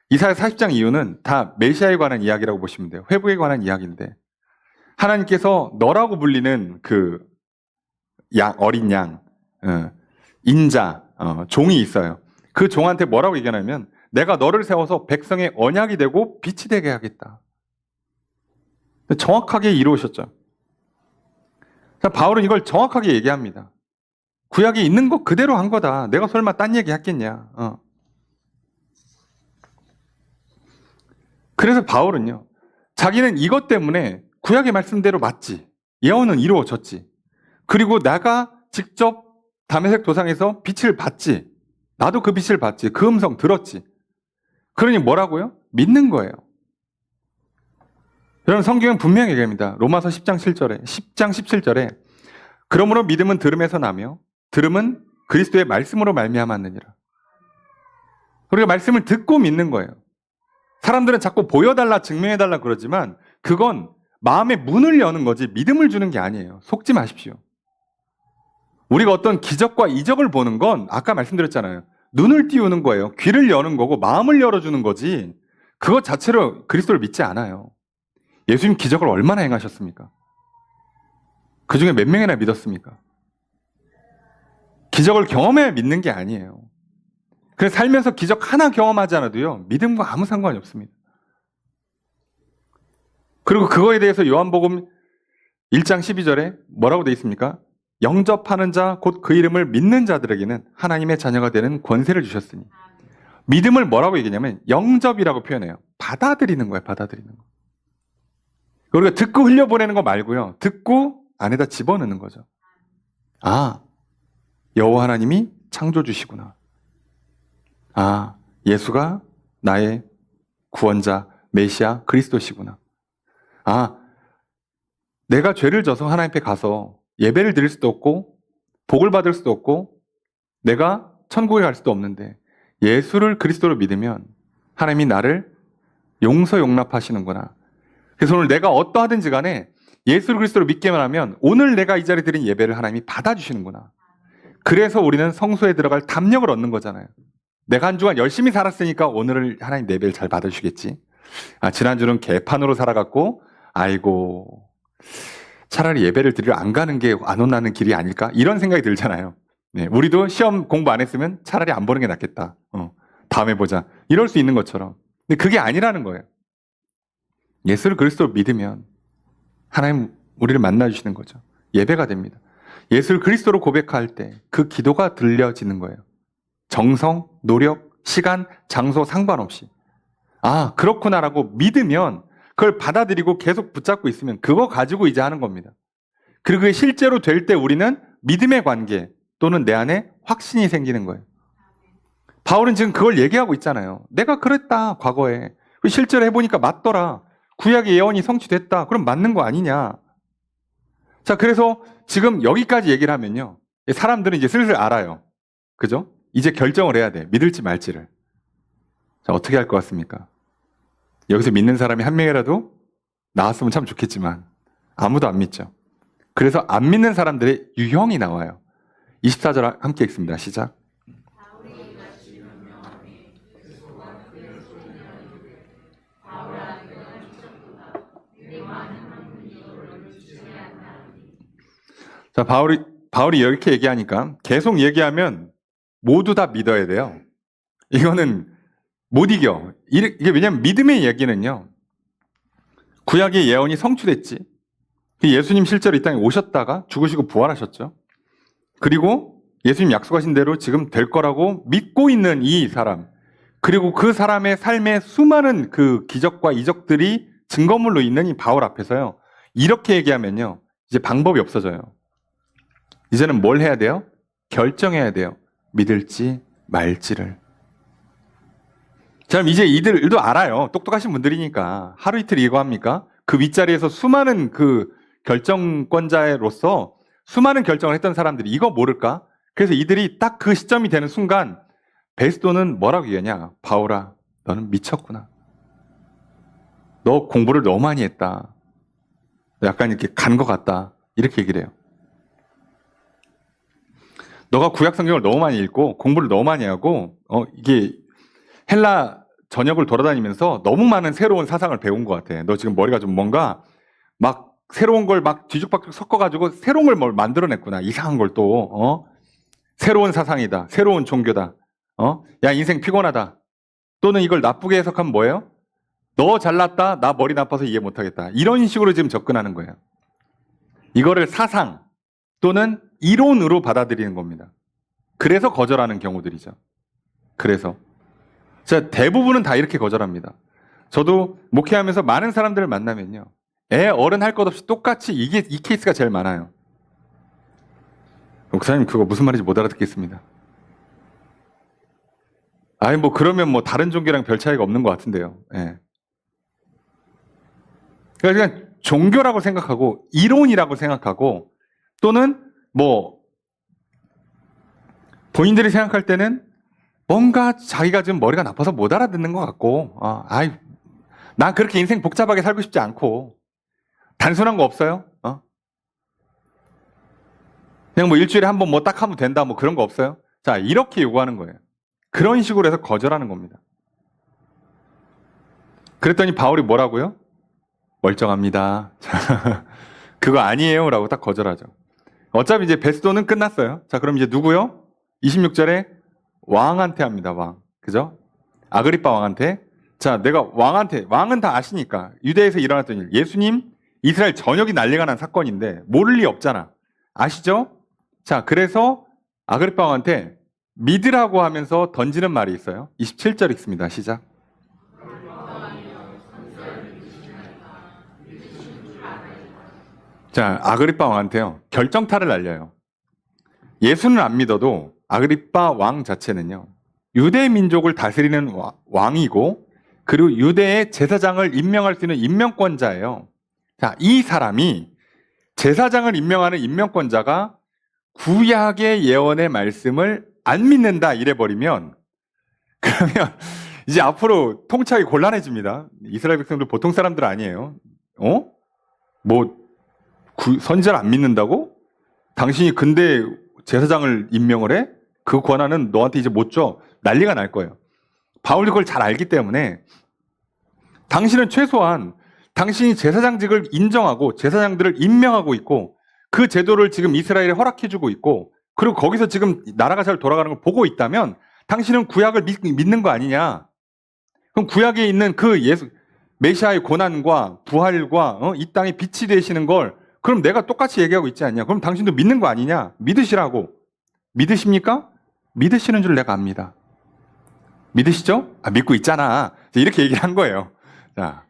이사야 40장 이유는 다 메시아에 관한 이야기라고 보시면 돼요. 회복에 관한 이야기인데 하나님께서 너라고 불리는 그 어린 양, 인자, 종이 있어요. 그 종한테 뭐라고 얘기하냐면 내가 너를 세워서 백성의 언약이 되고 빛이 되게 하겠다. 정확하게 이루어졌죠. 바울은 이걸 정확하게 얘기합니다. 구약에 있는 거 그대로 한 거다. 내가 설마 딴 얘기 했겠냐. 그래서 바울은요, 자기는 이것 때문에 구약의 말씀대로 맞지. 예언은 이루어졌지. 그리고 내가 직접 다메섹 도상에서 빛을 봤지. 나도 그 빛을 봤지. 그 음성 들었지. 그러니 뭐라고요? 믿는 거예요. 여러분, 성경은 분명히 얘기합니다. 로마서 10장 17절에 그러므로 믿음은 들음에서 나며 들음은 그리스도의 말씀으로 말미암았느니라. 우리가 말씀을 듣고 믿는 거예요. 사람들은 자꾸 보여달라, 증명해달라 그러지만 그건 마음의 문을 여는 거지 믿음을 주는 게 아니에요. 속지 마십시오. 우리가 어떤 기적과 이적을 보는 건 아까 말씀드렸잖아요. 눈을 띄우는 거예요. 귀를 여는 거고 마음을 열어주는 거지 그것 자체로 그리스도를 믿지 않아요. 예수님 기적을 얼마나 행하셨습니까? 그 중에 몇 명이나 믿었습니까? 기적을 경험해야 믿는 게 아니에요. 그래서 살면서 기적 하나 경험하지 않아도요, 믿음과 아무 상관이 없습니다. 그리고 그거에 대해서 요한복음 1장 12절에 뭐라고 되어 있습니까? 영접하는 자, 곧 그 이름을 믿는 자들에게는 하나님의 자녀가 되는 권세를 주셨으니. 믿음을 뭐라고 얘기냐면 영접이라고 표현해요. 받아들이는 거예요. 받아들이는 거. 우리가 듣고 흘려보내는 거 말고요. 듣고 안에다 집어넣는 거죠. 아, 여호와 하나님이 창조주시구나. 아, 예수가 나의 구원자, 메시아, 그리스도시구나. 아, 내가 죄를 져서 하나님 앞에 가서 예배를 드릴 수도 없고 복을 받을 수도 없고 내가 천국에 갈 수도 없는데 예수를 그리스도로 믿으면 하나님이 나를 용서 용납하시는구나. 그래서 오늘 내가 어떠하든지 간에 예수를 그리스도로 믿기만 하면 오늘 내가 이 자리에 드린 예배를 하나님이 받아주시는구나. 그래서 우리는 성소에 들어갈 담력을 얻는 거잖아요. 내가 한 주간 열심히 살았으니까 오늘을 하나님 예배를 잘 받아주시겠지. 아, 지난주는 개판으로 살아갔고 아이고 차라리 예배를 드리러 안 가는 게 안 혼나는 길이 아닐까? 이런 생각이 들잖아요. 네, 우리도 시험 공부 안 했으면 차라리 안 보는 게 낫겠다. 다음에 보자. 이럴 수 있는 것처럼. 근데 그게 아니라는 거예요. 예수를 그리스도로 믿으면 하나님 우리를 만나주시는 거죠. 예배가 됩니다. 예수를 그리스도로 고백할 때 그 기도가 들려지는 거예요. 정성, 노력, 시간, 장소 상관없이. 아, 그렇구나라고 믿으면 그걸 받아들이고 계속 붙잡고 있으면 그거 가지고 이제 하는 겁니다. 그리고 그게 실제로 될 때 우리는 믿음의 관계 또는 내 안에 확신이 생기는 거예요. 바울은 지금 그걸 얘기하고 있잖아요. 내가 그랬다, 과거에. 실제로 해보니까 맞더라. 구약의 예언이 성취됐다. 그럼 맞는 거 아니냐. 자, 그래서 지금 여기까지 얘기를 하면요. 사람들은 이제 슬슬 알아요. 그죠? 이제 결정을 해야 돼. 믿을지 말지를. 자, 어떻게 할 것 같습니까? 여기서 믿는 사람이 한 명이라도 나왔으면 참 좋겠지만 아무도 안 믿죠. 그래서 안 믿는 사람들의 유형이 나와요. 24절 함께 읽습니다. 시작. 자, 바울이 이렇게 얘기하니까 계속 얘기하면 모두 다 믿어야 돼요. 이거는 못 이겨. 이게 왜냐면 믿음의 얘기는요. 구약의 예언이 성취됐지. 예수님 실제로 이 땅에 오셨다가 죽으시고 부활하셨죠. 그리고 예수님 약속하신 대로 지금 될 거라고 믿고 있는 이 사람. 그리고 그 사람의 삶에 수많은 그 기적과 이적들이 증거물로 있는 이 바울 앞에서요. 이렇게 얘기하면요. 이제 방법이 없어져요. 이제는 뭘 해야 돼요? 결정해야 돼요. 믿을지 말지를. 자, 그럼 이제 이들도 알아요. 똑똑하신 분들이니까. 하루 이틀 이거 합니까? 그 윗자리에서 수많은 그 결정권자로서 수많은 결정을 했던 사람들이 이거 모를까? 그래서 이들이 딱 그 시점이 되는 순간 베스도는 뭐라고 얘기하냐? 바울아, 너는 미쳤구나. 너 공부를 너무 많이 했다. 약간 이렇게 간 것 같다. 이렇게 얘기를 해요. 너가 구약 성경을 너무 많이 읽고 공부를 너무 많이 하고 이게 헬라 전역을 돌아다니면서 너무 많은 새로운 사상을 배운 것 같아. 너 지금 머리가 좀 뭔가 막 새로운 걸 막 뒤죽박죽 섞어가지고 새로운 걸 뭘 만들어냈구나. 이상한 걸 또 새로운 사상이다. 새로운 종교다. 야, 인생 피곤하다. 또는 이걸 나쁘게 해석하면 뭐예요? 너 잘났다. 나 머리 나빠서 이해 못하겠다. 이런 식으로 지금 접근하는 거예요. 이거를 사상 또는 이론으로 받아들이는 겁니다. 그래서 거절하는 경우들이죠. 그래서 자, 대부분은 다 이렇게 거절합니다. 저도 목회하면서 많은 사람들을 만나면요. 애 어른 할 것 없이 똑같이 이 케이스가 제일 많아요. 목사님 그거 무슨 말인지 못 알아듣겠습니다. 아니 뭐 그러면 뭐 다른 종교랑 별 차이가 없는 것 같은데요. 예. 그러니까 그냥 종교라고 생각하고 이론이라고 생각하고 또는 뭐 본인들이 생각할 때는 뭔가 자기가 지금 머리가 나빠서 못 알아듣는 것 같고 난 그렇게 인생 복잡하게 살고 싶지 않고 단순한 거 없어요? 그냥 뭐 일주일에 한 번 뭐 딱 하면 된다 뭐 그런 거 없어요? 자, 이렇게 요구하는 거예요. 그런 식으로 해서 거절하는 겁니다. 그랬더니 바울이 뭐라고요? 멀쩡합니다. 그거 아니에요 라고 딱 거절하죠. 어차피 이제 베스도는 끝났어요. 자, 그럼 이제 누구요? 26절에 왕한테 합니다. 왕. 그죠? 아그리빠 왕한테. 자, 내가 왕은 다 아시니까 유대에서 일어났던 일. 예수님 이스라엘 전역이 난리가 난 사건인데 모를 리 없잖아. 아시죠? 자, 그래서 아그리빠 왕한테 믿으라고 하면서 던지는 말이 있어요. 27절 읽습니다. 시작. 자, 아그리빠 왕한테요. 결정타를 날려요. 예수는 안 믿어도 아그리빠 왕 자체는요. 유대 민족을 다스리는 왕이고 그리고 유대의 제사장을 임명할 수 있는 임명권자예요. 자, 이 사람이 제사장을 임명하는 임명권자가 구약의 예언의 말씀을 안 믿는다 이래버리면 그러면 이제 앞으로 통치하기 곤란해집니다. 이스라엘 백성들 보통 사람들 아니에요. 선지자를 안 믿는다고? 당신이 근데 제사장을 임명을 해? 그 권한은 너한테 이제 못 줘. 난리가 날 거예요. 바울이 그걸 잘 알기 때문에 당신은 최소한 당신이 제사장직을 인정하고 제사장들을 임명하고 있고 그 제도를 지금 이스라엘에 허락해주고 있고 그리고 거기서 지금 나라가 잘 돌아가는 걸 보고 있다면 당신은 구약을 믿는 거 아니냐? 그럼 구약에 있는 그 메시아의 고난과 부활과 이 땅에 빛이 되시는 걸 그럼 내가 똑같이 얘기하고 있지 않냐? 그럼 당신도 믿는 거 아니냐? 믿으시라고. 믿으십니까? 믿으시는 줄 내가 압니다. 믿으시죠? 믿고 있잖아. 이렇게 얘기를 한 거예요. 자,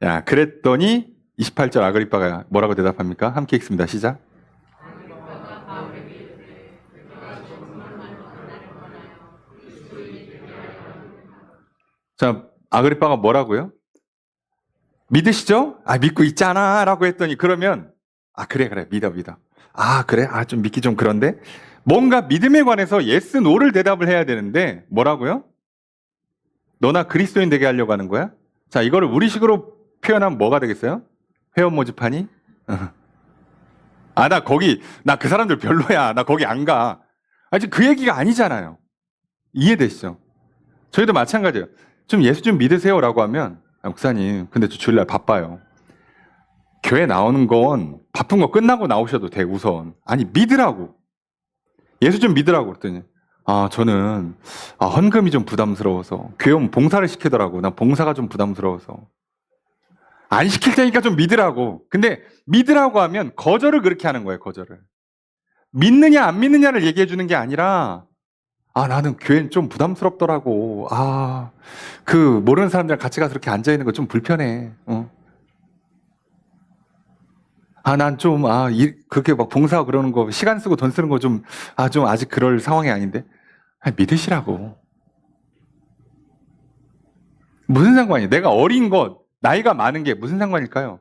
야, 그랬더니 28절 아그리빠가 뭐라고 대답합니까? 함께 읽습니다. 시작. 자, 아그리빠가 뭐라고요? 믿으시죠? 믿고 있잖아. 라고 했더니 그러면 그래 믿어. 그래? 좀 믿기 좀 그런데? 뭔가 믿음에 관해서 yes, no를 대답을 해야 되는데 뭐라고요? 너나 그리스도인 되게 하려고 하는 거야? 자, 이거를 우리식으로 표현하면 뭐가 되겠어요? 회원 모집하니? 나 그 사람들 별로야. 나 거기 안 가. 지금 그 얘기가 아니잖아요. 이해되시죠? 저희도 마찬가지예요. 좀 예수 좀 믿으세요라고 하면 목사님, 근데 저 주일날 바빠요. 교회 나오는 건 바쁜 거 끝나고 나오셔도 돼, 우선. 믿으라고. 예수 좀 믿으라고 그랬더니 저는 헌금이 좀 부담스러워서 교회 오면 봉사를 시키더라고. 난 봉사가 좀 부담스러워서. 안 시킬 테니까 좀 믿으라고. 근데 믿으라고 하면 거절을 그렇게 하는 거예요, 거절을. 믿느냐 안 믿느냐를 얘기해 주는 게 아니라 나는 교회는 좀 부담스럽더라고. 모르는 사람들이랑 같이 가서 그렇게 앉아있는 거 좀 불편해. 난 좀, 그렇게 막 봉사하고 그러는 거, 시간 쓰고 돈 쓰는 거 좀 아직 그럴 상황이 아닌데. 믿으시라고. 무슨 상관이에요? 내가 어린 것, 나이가 많은 게 무슨 상관일까요?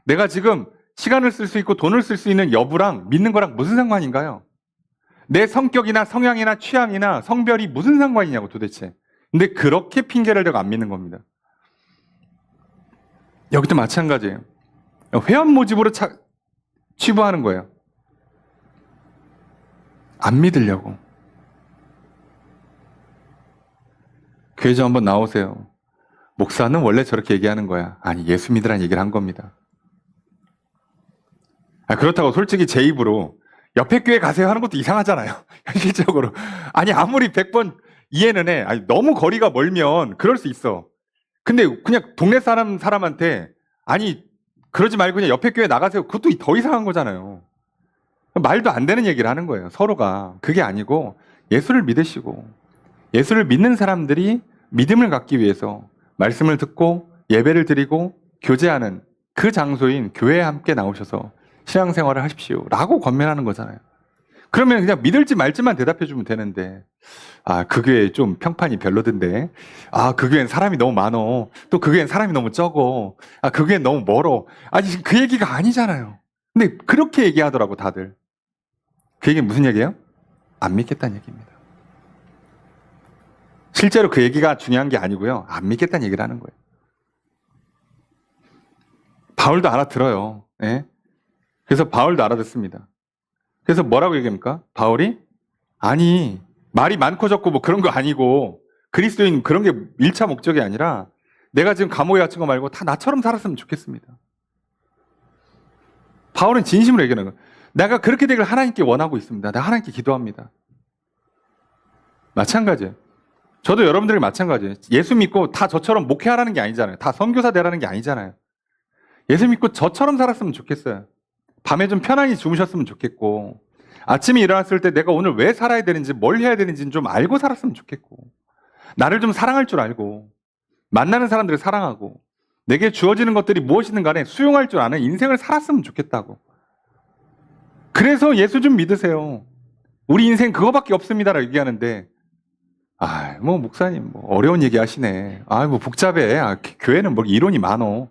내가 지금 시간을 쓸 수 있고 돈을 쓸 수 있는 여부랑 믿는 거랑 무슨 상관인가요? 내 성격이나 성향이나 취향이나 성별이 무슨 상관이냐고 도대체. 근데 그렇게 핑계를 대고 안 믿는 겁니다. 여기도 마찬가지예요. 회원 모집으로 취부하는 거예요. 안 믿으려고. 교회 좀 한번 나오세요. 목사는 원래 저렇게 얘기하는 거야. 예수 믿으라는 얘기를 한 겁니다. 그렇다고 솔직히 제 입으로 옆에 교회 가세요 하는 것도 이상하잖아요. 현실적으로. 아무리 100번 이해는 해. 너무 거리가 멀면 그럴 수 있어. 근데 그냥 동네 사람한테 그러지 말고 그냥 옆에 교회 나가세요. 그것도 더 이상한 거잖아요. 말도 안 되는 얘기를 하는 거예요. 서로가. 그게 아니고 예수를 믿으시고 예수를 믿는 사람들이 믿음을 갖기 위해서 말씀을 듣고 예배를 드리고 교제하는 그 장소인 교회에 함께 나오셔서 신앙생활을 하십시오. 라고 권면하는 거잖아요. 그러면 그냥 믿을지 말지만 대답해 주면 되는데 그 교회 좀 평판이 별로던데 그 교회는 사람이 너무 많어. 또 그 교회는 사람이 너무 적어. 그 교회는 너무 멀어. 지금 그 얘기가 아니잖아요. 근데 그렇게 얘기하더라고 다들. 그 얘기는 무슨 얘기예요? 안 믿겠다는 얘기입니다. 실제로 그 얘기가 중요한 게 아니고요. 안 믿겠다는 얘기를 하는 거예요. 바울도 알아들어요. 예? 그래서 바울도 알아듣습니다. 그래서 뭐라고 얘기합니까? 바울이 말이 많고 적고 뭐 그런 거 아니고 그리스도인 그런 게 1차 목적이 아니라 내가 지금 감옥에 갇힌 거 말고 다 나처럼 살았으면 좋겠습니다. 바울은 진심으로 얘기하는 거예요. 내가 그렇게 되길 하나님께 원하고 있습니다. 내가 하나님께 기도합니다. 마찬가지예요. 저도 여러분들이 마찬가지예요. 예수 믿고 다 저처럼 목회하라는 게 아니잖아요. 다 선교사 되라는 게 아니잖아요. 예수 믿고 저처럼 살았으면 좋겠어요. 밤에 좀 편안히 주무셨으면 좋겠고, 아침에 일어났을 때 내가 오늘 왜 살아야 되는지, 뭘 해야 되는지는 좀 알고 살았으면 좋겠고, 나를 좀 사랑할 줄 알고, 만나는 사람들을 사랑하고, 내게 주어지는 것들이 무엇이든 간에 수용할 줄 아는 인생을 살았으면 좋겠다고. 그래서 예수 좀 믿으세요. 우리 인생 그거밖에 없습니다라고 얘기하는데, 뭐 목사님 뭐 어려운 얘기 하시네. 뭐 복잡해. 교회는 뭐 이론이 많어.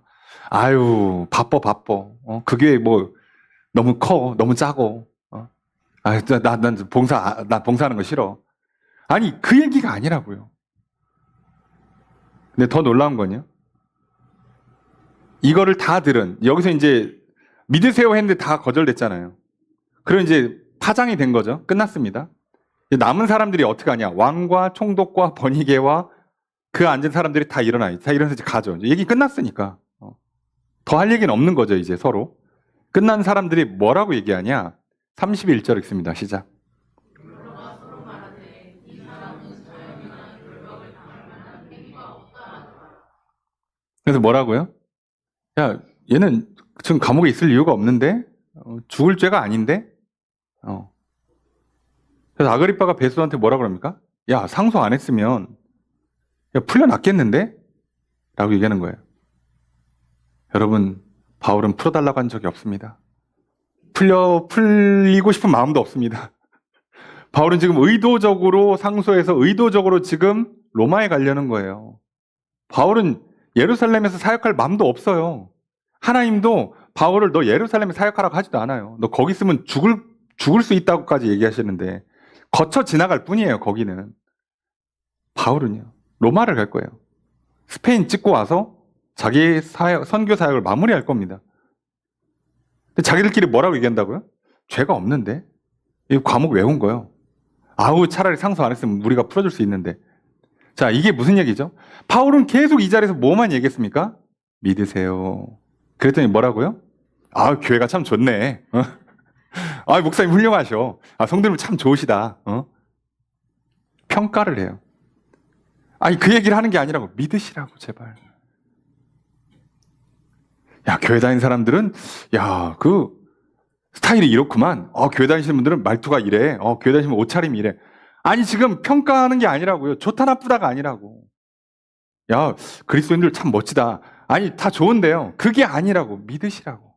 바빠. 그 교회 뭐 너무 커, 너무 작고. 난 봉사하는 거 싫어. 아니, 그 얘기가 아니라고요. 근데 더 놀라운 건요. 이거를 다 들은, 여기서 이제 믿으세요 했는데 다 거절됐잖아요. 그럼 이제 파장이 된 거죠. 끝났습니다. 남은 사람들이 어떻게 하냐. 왕과 총독과 번이개와 그 앉은 사람들이 다 일어나요. 다 일어나서 이제 가죠. 이제 얘기 끝났으니까. 더 할 얘기는 없는 거죠, 이제 서로. 끝난 사람들이 뭐라고 얘기하냐. 31절 읽습니다. 시작. 그래서 뭐라고요? 야, 얘는 지금 감옥에 있을 이유가 없는데? 죽을 죄가 아닌데? 그래서 아그리빠가 베스도한테 뭐라 그럽니까? 야, 상소 안 했으면 풀려났겠는데? 라고 얘기하는 거예요. 여러분, 바울은 풀어달라고 한 적이 없습니다. 풀리고 싶은 마음도 없습니다. 바울은 지금 의도적으로 상소해서 의도적으로 지금 로마에 가려는 거예요. 바울은 예루살렘에서 사역할 마음도 없어요. 하나님도 바울을 너 예루살렘에 사역하라고 하지도 않아요. 너 거기 있으면 죽을 수 있다고까지 얘기하시는데 거쳐 지나갈 뿐이에요. 거기는. 바울은요. 로마를 갈 거예요. 스페인 찍고 와서 자기 선교 사역을 마무리할 겁니다. 근데 자기들끼리 뭐라고 얘기한다고요? 죄가 없는데? 이 과목 외운 거요. 차라리 상소 안 했으면 우리가 풀어줄 수 있는데. 자, 이게 무슨 얘기죠? 바울은 계속 이 자리에서 뭐만 얘기했습니까? 믿으세요. 그랬더니 뭐라고요? 교회가 참 좋네. 목사님 훌륭하셔. 성도님 참 좋으시다. 평가를 해요. 그 얘기를 하는 게 아니라고. 믿으시라고, 제발. 교회 다니는 사람들은, 그 스타일이 이렇구만. 교회 다니시는 분들은 말투가 이래. 교회 다니시면 옷차림이 이래. 지금 평가하는 게 아니라고요. 좋다 나쁘다가 아니라고. 그리스도인들 참 멋지다. 다 좋은데요. 그게 아니라고. 믿으시라고.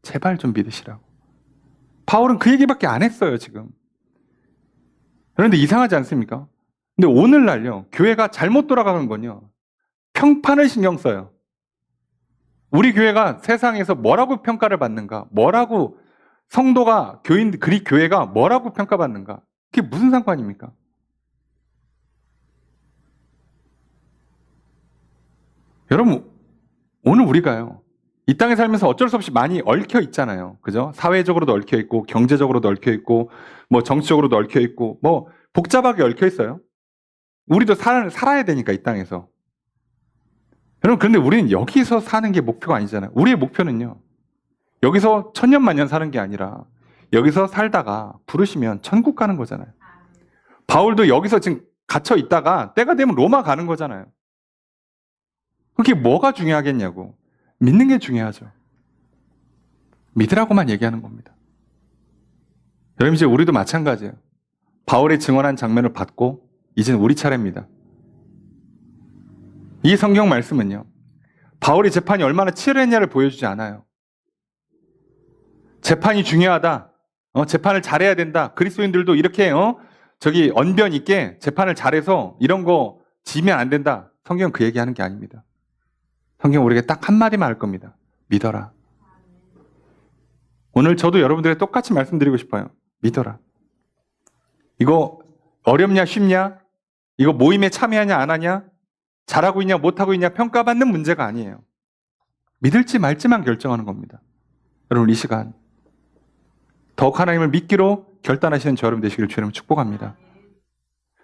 제발 좀 믿으시라고. 바울은 그 얘기밖에 안 했어요, 지금. 그런데 이상하지 않습니까? 근데 오늘날요, 교회가 잘못 돌아가는 건요, 평판을 신경 써요. 우리 교회가 세상에서 뭐라고 평가를 받는가? 뭐라고 성도가, 교회가 뭐라고 평가받는가? 그게 무슨 상관입니까? 여러분, 오늘 우리가요, 이 땅에 살면서 어쩔 수 없이 많이 얽혀 있잖아요. 그죠? 사회적으로도 얽혀 있고, 경제적으로도 얽혀 있고, 뭐 정치적으로도 얽혀 있고, 뭐 복잡하게 얽혀 있어요. 우리도 살아야 되니까, 이 땅에서. 여러분, 그런데 우리는 여기서 사는 게 목표가 아니잖아요. 우리의 목표는요, 여기서 천년만년 사는 게 아니라 여기서 살다가 부르시면 천국 가는 거잖아요. 바울도 여기서 지금 갇혀 있다가 때가 되면 로마 가는 거잖아요. 그게 뭐가 중요하겠냐고. 믿는 게 중요하죠. 믿으라고만 얘기하는 겁니다. 여러분, 이제 우리도 마찬가지예요. 바울의 증언한 장면을 받고 이제는 우리 차례입니다. 이 성경 말씀은요, 바울의 재판이 얼마나 치열했냐를 보여주지 않아요. 재판이 중요하다. 재판을 잘해야 된다. 그리스도인들도 이렇게 언변 있게 재판을 잘해서 이런 거 지면 안 된다. 성경은 그 얘기하는 게 아닙니다. 성경은 우리에게 딱 한마디만 할 겁니다. 믿어라. 오늘 저도 여러분들에게 똑같이 말씀드리고 싶어요. 믿어라. 이거 어렵냐 쉽냐? 이거 모임에 참여하냐 안 하냐? 잘하고 있냐 못하고 있냐 평가받는 문제가 아니에요. 믿을지 말지만 결정하는 겁니다. 여러분, 이 시간 더욱 하나님을 믿기로 결단하시는 저 여러분 되시기를 주님 축복합니다.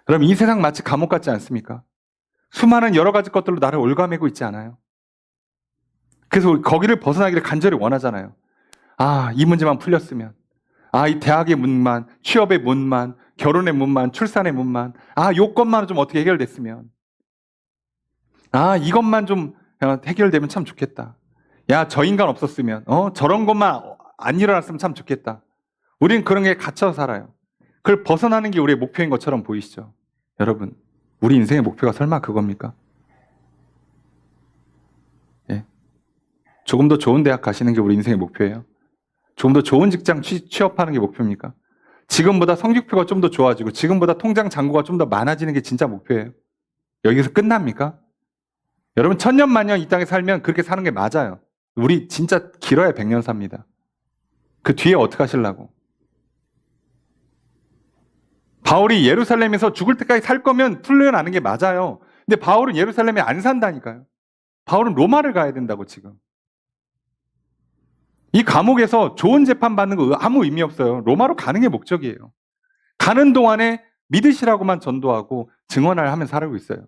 여러분, 이 세상 마치 감옥 같지 않습니까? 수많은 여러 가지 것들로 나를 올가매고 있지 않아요? 그래서 거기를 벗어나기를 간절히 원하잖아요. 이 문제만 풀렸으면, 이 대학의 문만, 취업의 문만, 결혼의 문만, 출산의 문만, 요것만 좀 어떻게 해결됐으면, 이것만 좀 해결되면 참 좋겠다. 야, 저 인간 없었으면, 저런 것만 안 일어났으면 참 좋겠다. 우리는 그런 게 갇혀 살아요. 그걸 벗어나는 게 우리의 목표인 것처럼 보이시죠? 여러분, 우리 인생의 목표가 설마 그겁니까? 예. 조금 더 좋은 대학 가시는 게 우리 인생의 목표예요? 조금 더 좋은 직장 취업하는 게 목표입니까? 지금보다 성적표가 좀 더 좋아지고 지금보다 통장 잔고가 좀 더 많아지는 게 진짜 목표예요? 여기서 끝납니까? 여러분, 천년만년 이 땅에 살면 그렇게 사는 게 맞아요. 우리 진짜 길어야 100년 삽니다. 그 뒤에 어떻게 하시려고? 바울이 예루살렘에서 죽을 때까지 살 거면 풀려나는 게 맞아요. 근데 바울은 예루살렘에 안 산다니까요. 바울은 로마를 가야 된다고 지금. 이 감옥에서 좋은 재판 받는 거 아무 의미 없어요. 로마로 가는 게 목적이에요. 가는 동안에 믿으시라고만 전도하고 증언을 하면 살고 있어요.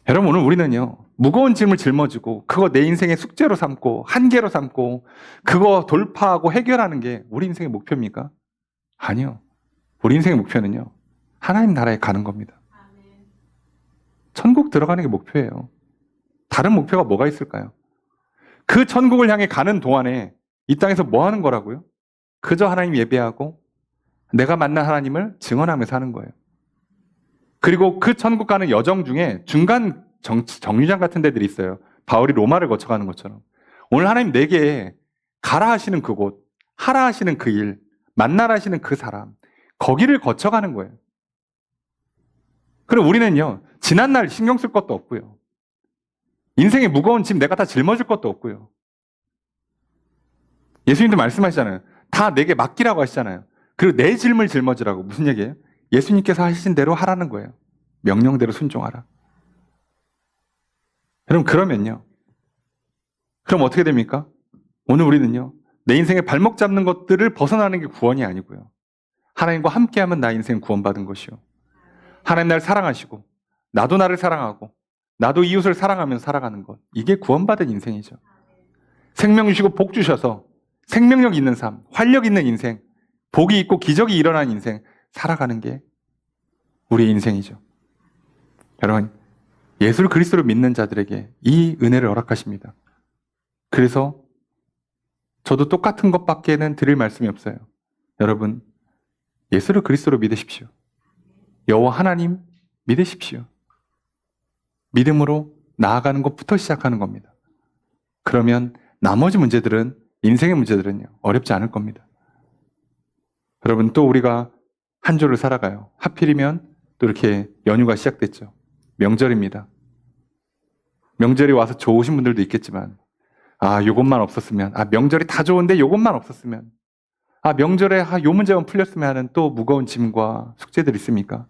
여러분, 오늘 우리는요, 무거운 짐을 짊어지고 그거 내 인생의 숙제로 삼고 한계로 삼고 그거 돌파하고 해결하는 게 우리 인생의 목표입니까? 아니요. 우리 인생의 목표는요, 하나님 나라에 가는 겁니다. 천국 들어가는 게 목표예요. 다른 목표가 뭐가 있을까요? 그 천국을 향해 가는 동안에 이 땅에서 뭐 하는 거라고요? 그저 하나님 예배하고 내가 만난 하나님을 증언하며 사는 거예요. 그리고 그 천국 가는 여정 중에 중간 정류장 같은 데들이 있어요. 바울이 로마를 거쳐가는 것처럼. 오늘 하나님 내게 가라 하시는 그곳, 하라 하시는 그 일, 만나라 하시는 그 사람, 거기를 거쳐가는 거예요. 그럼 우리는요, 지난날 신경 쓸 것도 없고요. 인생의 무거운 짐 내가 다 짊어질 것도 없고요. 예수님도 말씀하시잖아요. 다 내게 맡기라고 하시잖아요. 그리고 내 짐을 짊어지라고. 무슨 얘기예요? 예수님께서 하신 대로 하라는 거예요. 명령대로 순종하라. 여러분, 그러면요, 그럼 어떻게 됩니까? 오늘 우리는요, 내 인생에 발목 잡는 것들을 벗어나는 게 구원이 아니고요, 하나님과 함께하면 나 인생 구원받은 것이요, 하나님 나를 사랑하시고 나도 나를 사랑하고 나도 이웃을 사랑하면서 살아가는 것, 이게 구원받은 인생이죠. 생명 주시고 복 주셔서 생명력 있는 삶, 활력 있는 인생, 복이 있고 기적이 일어나는 인생 살아가는 게 우리의 인생이죠. 여러분, 예수 그리스도를 믿는 자들에게 이 은혜를 허락하십니다. 그래서 저도 똑같은 것밖에는 드릴 말씀이 없어요. 여러분, 예수를 그리스도로 믿으십시오. 여호와 하나님 믿으십시오. 믿음으로 나아가는 것부터 시작하는 겁니다. 그러면 나머지 문제들은, 인생의 문제들은요, 어렵지 않을 겁니다. 여러분, 또 우리가 한 주를 살아가요. 하필이면 또 이렇게 연휴가 시작됐죠. 명절입니다. 명절이 와서 좋으신 분들도 있겠지만, 요것만 없었으면, 명절이 다 좋은데 요것만 없었으면, 명절에 요 문제만 풀렸으면 하는 또 무거운 짐과 숙제들이 있습니까?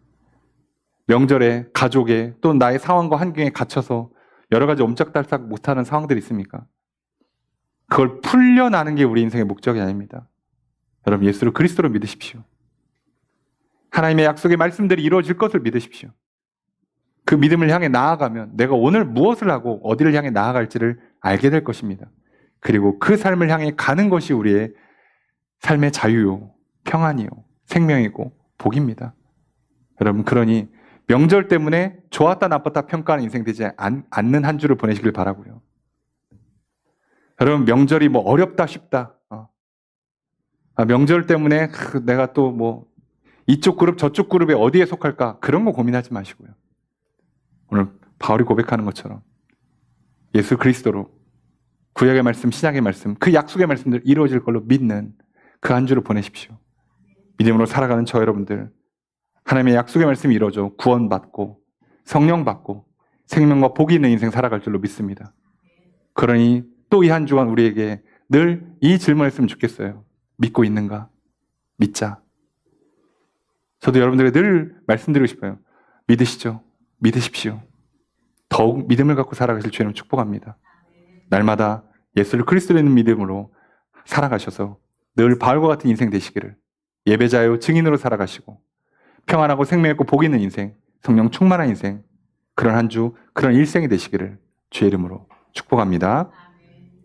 명절에 가족에 또 나의 상황과 환경에 갇혀서 여러 가지 옴짝달싹 못하는 상황들이 있습니까? 그걸 풀려나는 게 우리 인생의 목적이 아닙니다. 여러분, 예수를 그리스도로 믿으십시오. 하나님의 약속의 말씀들이 이루어질 것을 믿으십시오. 그 믿음을 향해 나아가면 내가 오늘 무엇을 하고 어디를 향해 나아갈지를 알게 될 것입니다. 그리고 그 삶을 향해 가는 것이 우리의 삶의 자유요, 평안이요, 생명이고 복입니다. 여러분, 그러니 명절 때문에 좋았다 나빴다 평가하는 인생 되지 않는 한 주를 보내시길 바라고요. 여러분, 명절이 뭐 어렵다 쉽다, 명절 때문에 내가 또 뭐 이쪽 그룹 저쪽 그룹에 어디에 속할까, 그런 거 고민하지 마시고요. 오늘 바울이 고백하는 것처럼 예수 그리스도로 구약의 말씀, 신약의 말씀, 그 약속의 말씀들 이루어질 걸로 믿는 그 한 주를 보내십시오. 믿음으로 살아가는 저 여러분들, 하나님의 약속의 말씀이 이루어져 구원받고 성령 받고 생명과 복이 있는 인생 살아갈 줄로 믿습니다. 그러니 또 이 한 주간 우리에게 늘 이 질문했으면 좋겠어요. 믿고 있는가? 믿자. 저도 여러분들에게 늘 말씀드리고 싶어요. 믿으시죠? 믿으십시오. 더욱 믿음을 갖고 살아가실 주님 축복합니다. 날마다 예수를 그리스도로 있는 믿음으로 살아가셔서 늘 바울과 같은 인생 되시기를, 예배자요 증인으로 살아가시고 평안하고 생명 있고 복 있는 인생, 성령 충만한 인생, 그런 한 주, 그런 일생이 되시기를 주의 이름으로 축복합니다.